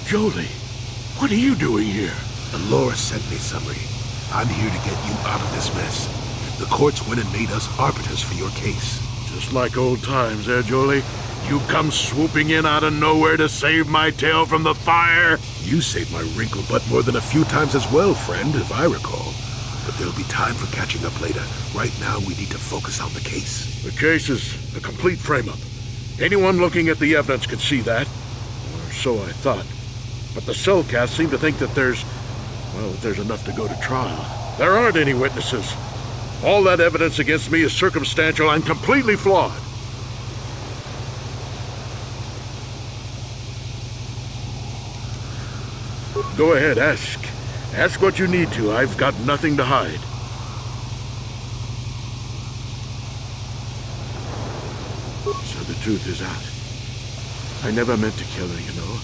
Jolie, what are you doing here? The Lord sent me, Sunry. I'm here to get you out of this mess. The courts went and made us arbiters for your case. Just like old times, Jolie? You come swooping in out of nowhere to save my tail from the fire? You saved my wrinkle butt more than a few times as well, friend, if I recall. But there'll be time for catching up later. Right now, we need to focus on the case. The case is a complete frame-up. Anyone looking at the evidence could see that. Or so I thought. But the cellcasts seem to think that there's enough to go to trial. There aren't any witnesses. All that evidence against me is circumstantial and completely flawed. Go ahead, ask. Ask what you need to. I've got nothing to hide. So the truth is out. I never meant to kill her, you know.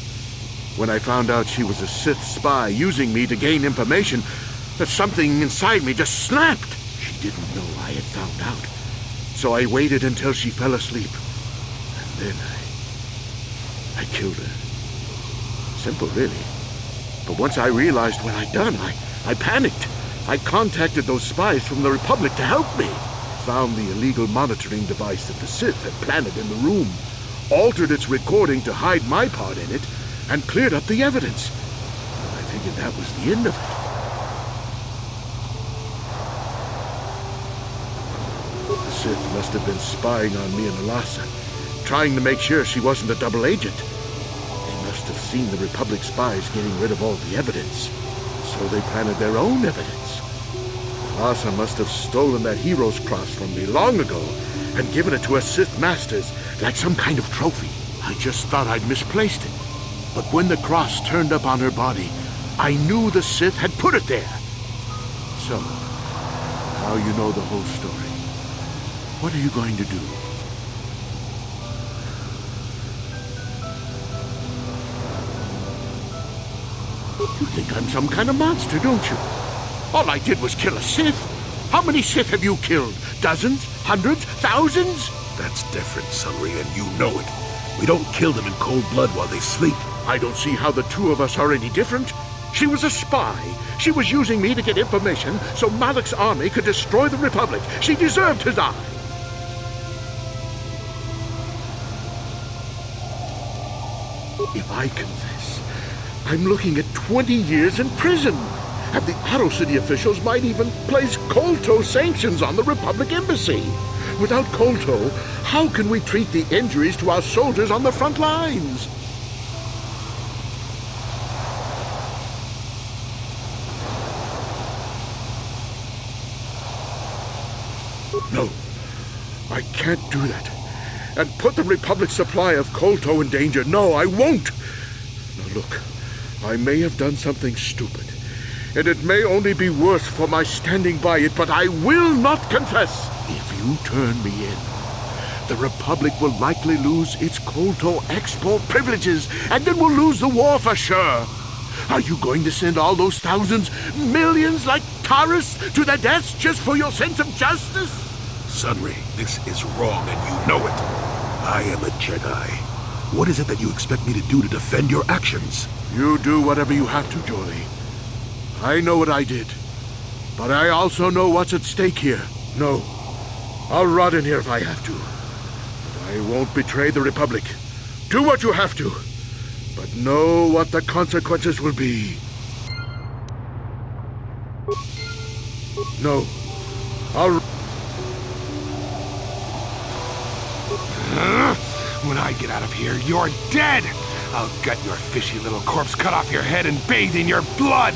When I found out she was a Sith spy using me to gain information, that something inside me just snapped. She didn't know I had found out. So I waited until she fell asleep. And then I killed her. Simple, really. But once I realized what I'd done, I panicked. I contacted those spies from the Republic to help me. Found the illegal monitoring device that the Sith had planted in the room, altered its recording to hide my part in it, and cleared up the evidence. I figured that was the end of it. The Sith must have been spying on me and Alasa, trying to make sure she wasn't a double agent. Must have seen the Republic spies getting rid of all the evidence, so they planted their own evidence. Asa must have stolen that hero's cross from me long ago and given it to her Sith masters like some kind of trophy. I just thought I'd misplaced it. But when the cross turned up on her body, I knew the Sith had put it there. So, now you know the whole story. What are you going to do? You think I'm some kind of monster, don't you? All I did was kill a Sith. How many Sith have you killed? Dozens? Hundreds? Thousands? That's different, Sunry, and you know it. We don't kill them in cold blood while they sleep. I don't see how the two of us are any different. She was a spy. She was using me to get information so Malak's army could destroy the Republic. She deserved to die. If I confess, I'm looking at 20 years in prison. And the Otto City officials might even place Kolto sanctions on the Republic Embassy. Without Kolto, how can we treat the injuries to our soldiers on the front lines? No, I can't do that. And put the Republic's supply of Kolto in danger. No, I won't. Now look, I may have done something stupid, and it may only be worse for my standing by it, but I will not confess. If you turn me in, the Republic will likely lose its Kolto export privileges, and then we'll lose the war for sure. Are you going to send all those thousands, millions like Taurus to their deaths just for your sense of justice? Sunry, this is wrong, and you know it. I am a Jedi. What is it that you expect me to do to defend your actions? You do whatever you have to, Jolie. I know what I did, but I also know what's at stake here. No, I'll rot in here if I have to. But I won't betray the Republic. Do what you have to, but know what the consequences will be. No, I'll... When I get out of here, you're dead! I'll gut your fishy little corpse, cut off your head, and bathe in your blood!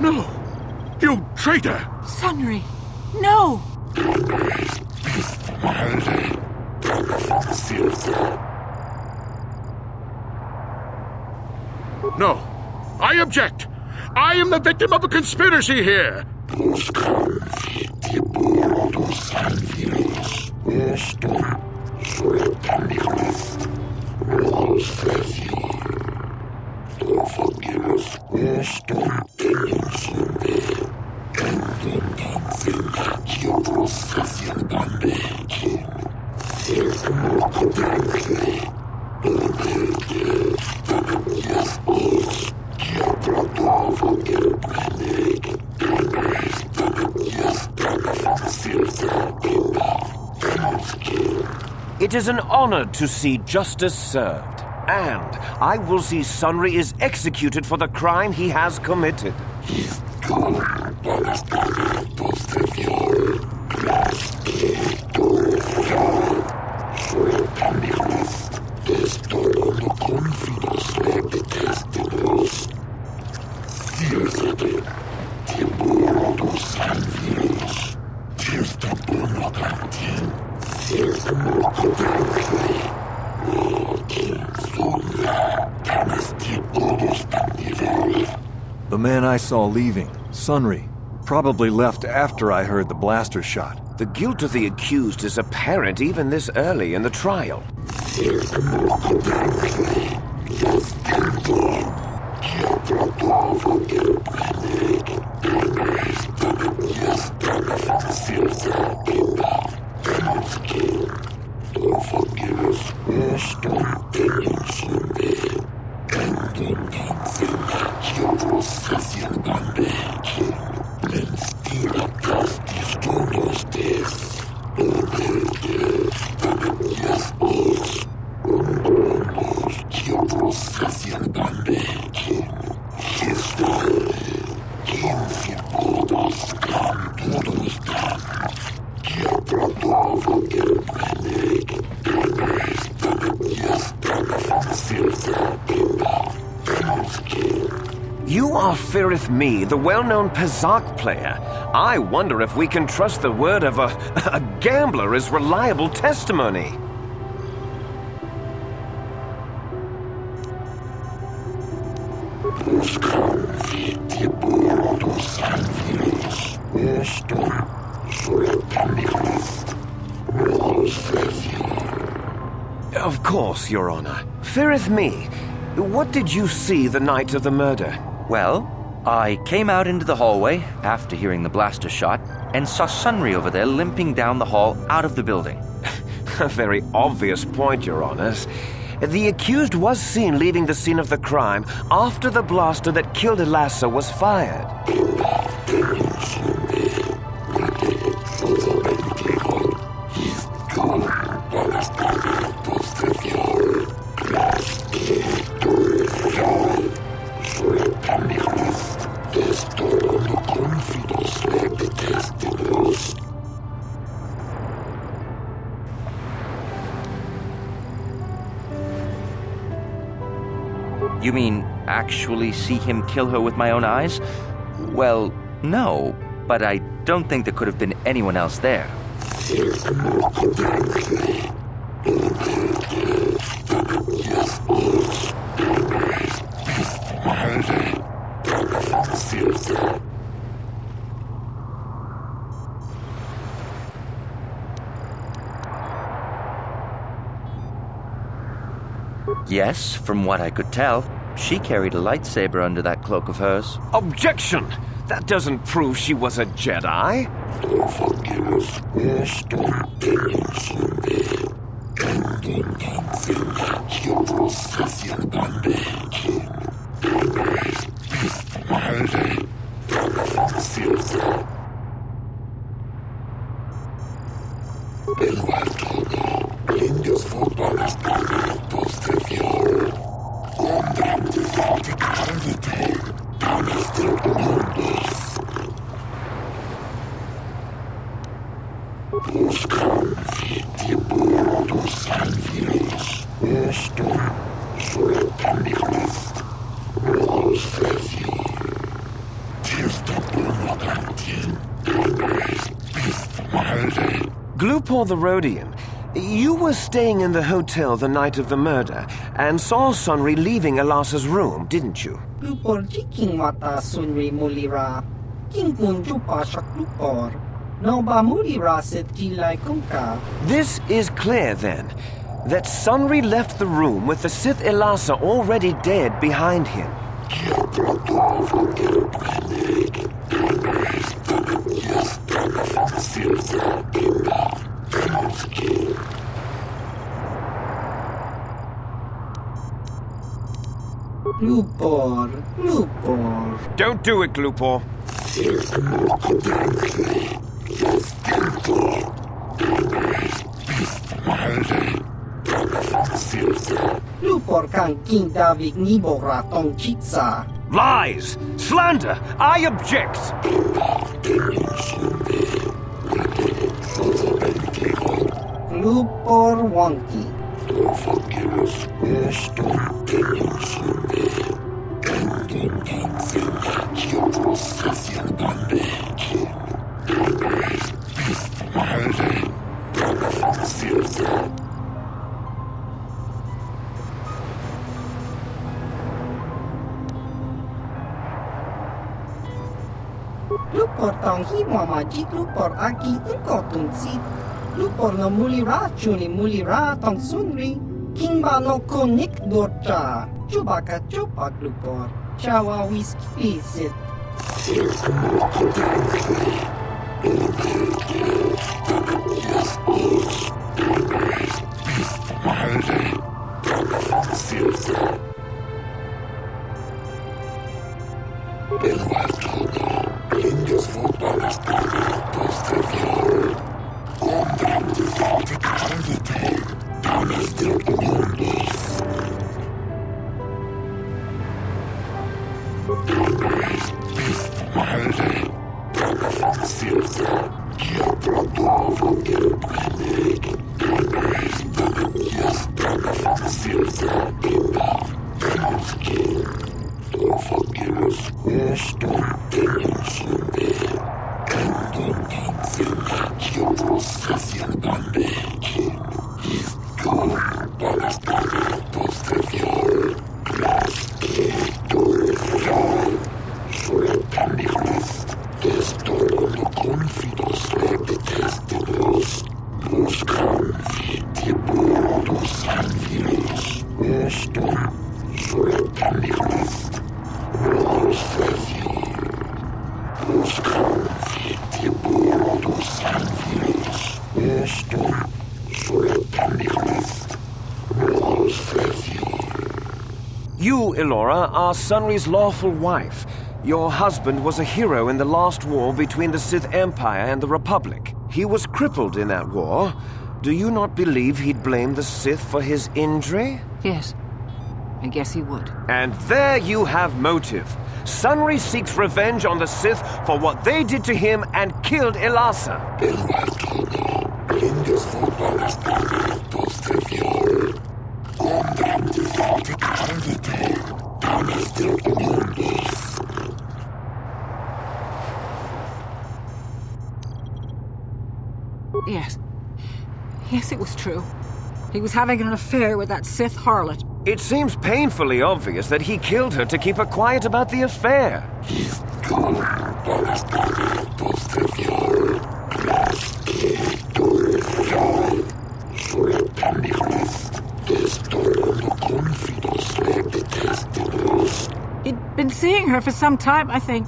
No! You traitor! Sunry! No! No! I object! I am the victim of a conspiracy here! It is an honor to see justice served, and I will see Sunry is executed for the crime he has committed. The man I saw leaving, Sunry, probably left after I heard the blaster shot. The guilt of the accused is apparent even this early in the trial. You are feareth me, the well-known Pazak player. I wonder if we can trust the word of a gambler as reliable testimony. Of course, Your Honor. Feareth me. What did you see the night of the murder? Well, I came out into the hallway after hearing the blaster shot and saw Sunry over there limping down the hall out of the building. A very obvious point, Your Honors. The accused was seen leaving the scene of the crime after the blaster that killed Elassa was fired. You mean actually see him kill her with my own eyes? Well, no, but I don't think there could have been anyone else there. Yes, from what I could tell. She carried a lightsaber under that cloak of hers. Objection! That doesn't prove she was a Jedi. Glupor the Rhodian, you were staying in the hotel the night of the murder and saw Sunry leaving Elassa's room, didn't you? Glupor jiking mata Sunry mulira. King kunjupa shak glupor. No ba mulira set jilai kunka. This is clear, then, that Sunry left the room with the Sith Elassa already dead behind him. Glupor, glupor. Don't do it, Glupor. Glupor kan king Davik nibora tong chitsa. Lies! Slander! I object! Glupor wonky. Glupor tong himo majik glupor aki tungko tungsit. Glupor no mulira chuni mulira tong Sunry. Kimba no konik dorcha. Chubaka chupa glupor. Chawa whisky visit. Sur la permanence, You, Elora, are Sunry's lawful wife. Your husband was a hero in the last war between the Sith Empire and the Republic. He was crippled in that war. Do you not believe he'd blame the Sith for his injury? Yes. I guess he would. And there you have motive. Sunry seeks revenge on the Sith for what they did to him and killed Elasa. Yes. Yes, it was true. He was having an affair with that Sith harlot. It seems painfully obvious that he killed her to keep her quiet about the affair. He'd been seeing her for some time, I think.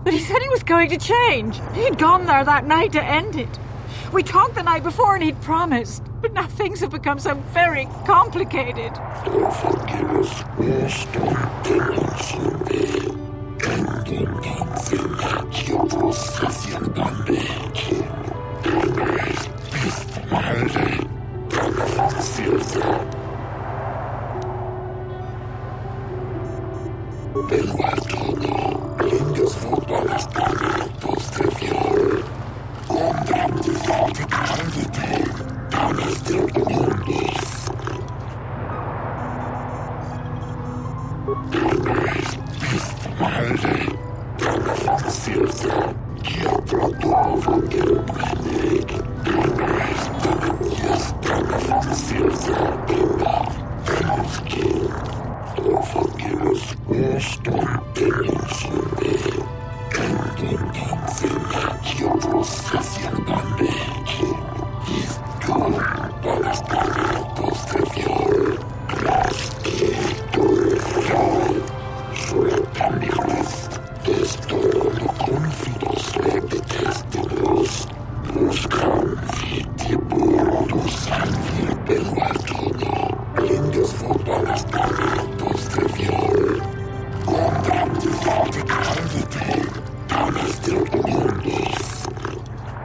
But he said he was going to change. He'd gone there that night to end it. We talked the night before and he'd promised. But now things have become so very complicated.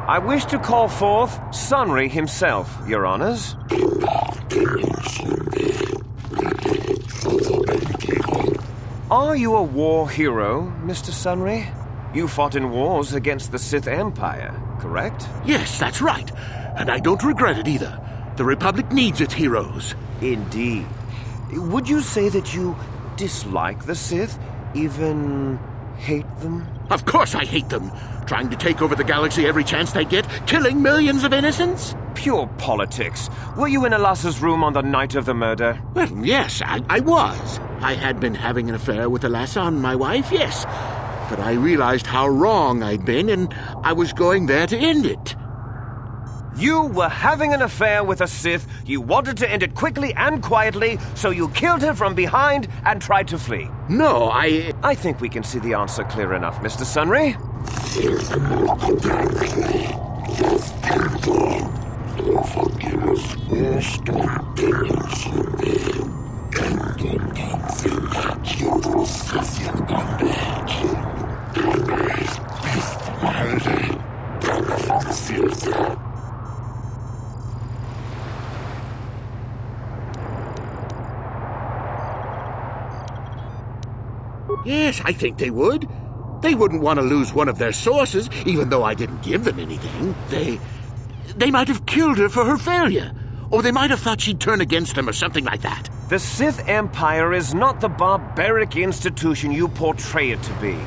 I wish to call forth Sunry himself, Your Honors. Are you a war hero, Mr. Sunry? You fought in wars against the Sith Empire, correct? Yes, that's right. And I don't regret it either. The Republic needs its heroes. Indeed. Would you say that you dislike the Sith? Even hate them? Of course I hate them. Trying to take over the galaxy every chance they get, killing millions of innocents? Pure politics. Were you in Elasa's room on the night of the murder? Well, yes, I was. I had been having an affair with Elasa, my wife, yes. But I realized how wrong I'd been, and I was going there to end it. You were having an affair with a Sith. You wanted to end it quickly and quietly, so you killed her from behind and tried to flee. No, I think we can see the answer clear enough, Mr. Sunry. Yes, I think they would. They wouldn't want to lose one of their sources, even though I didn't give them anything. They might have killed her for her failure. Or they might have thought she'd turn against them or something like that. The Sith Empire is not the barbaric institution you portray it to be.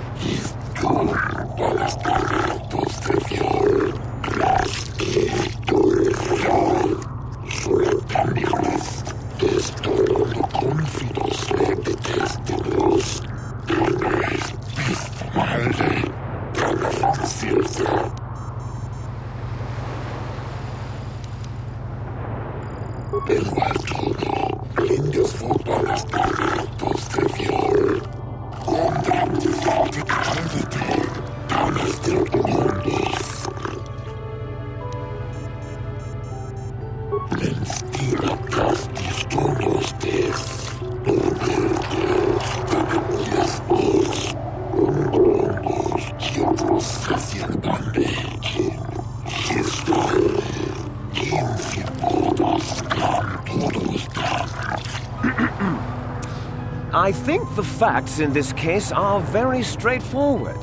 I think the facts in this case are very straightforward.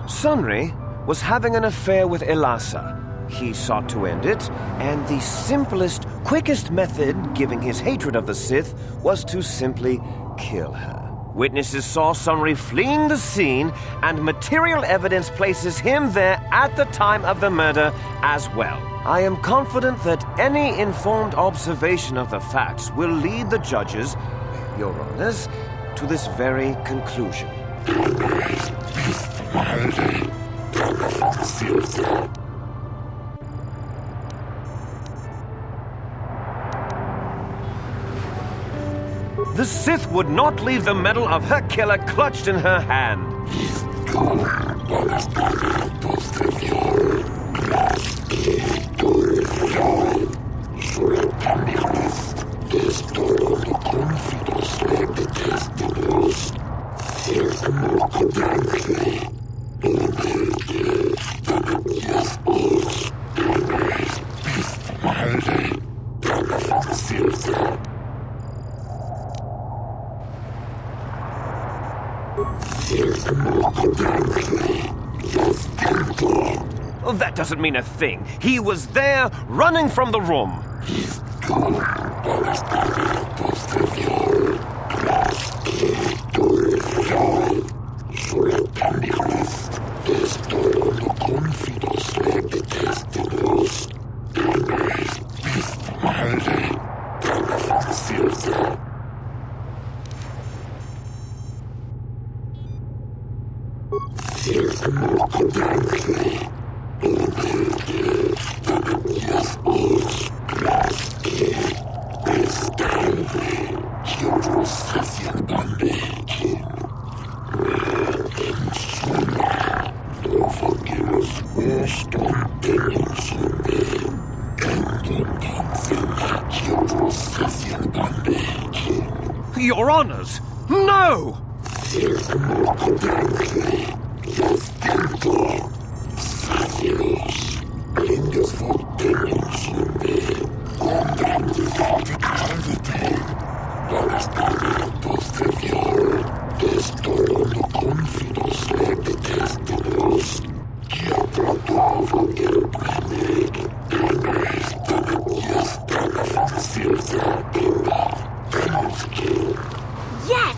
Sunry was having an affair with Elasa. He sought to end it, and the simplest, quickest method, given his hatred of the Sith, was to simply kill her. Witnesses saw Sunry fleeing the scene, and material evidence places him there at the time of the murder as well. I am confident that any informed observation of the facts will lead the judges, Your Honors, to this very conclusion. The Sith would not leave the medal of her killer clutched in her hand. That doesn't mean a thing. He was there, running from the room. Your Honors, no! Yes!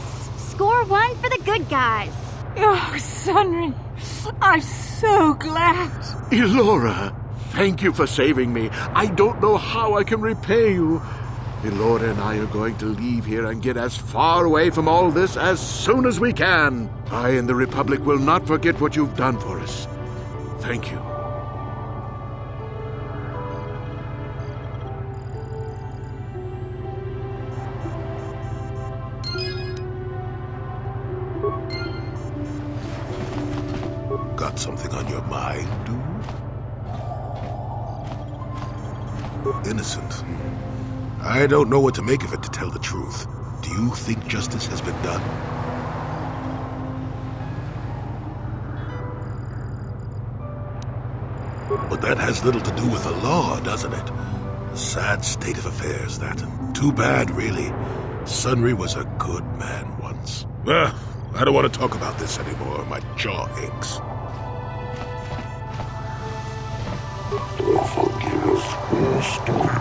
Score 1 for the good guys. Oh, Sunry, I'm so glad. Elora, thank you for saving me. I don't know how I can repay you. Elora and I are going to leave here and get as far away from all this as soon as we can. I and the Republic will not forget what you've done for us. Thank you. Got something on your mind, dude? Innocent. I don't know what to make of it, to tell the truth. Do you think justice has been done? But that has little to do with the law, doesn't it? A sad state of affairs, that. Too bad, really. Sunry was a good man once. I don't want to talk about this anymore. My jaw aches. Forgive us,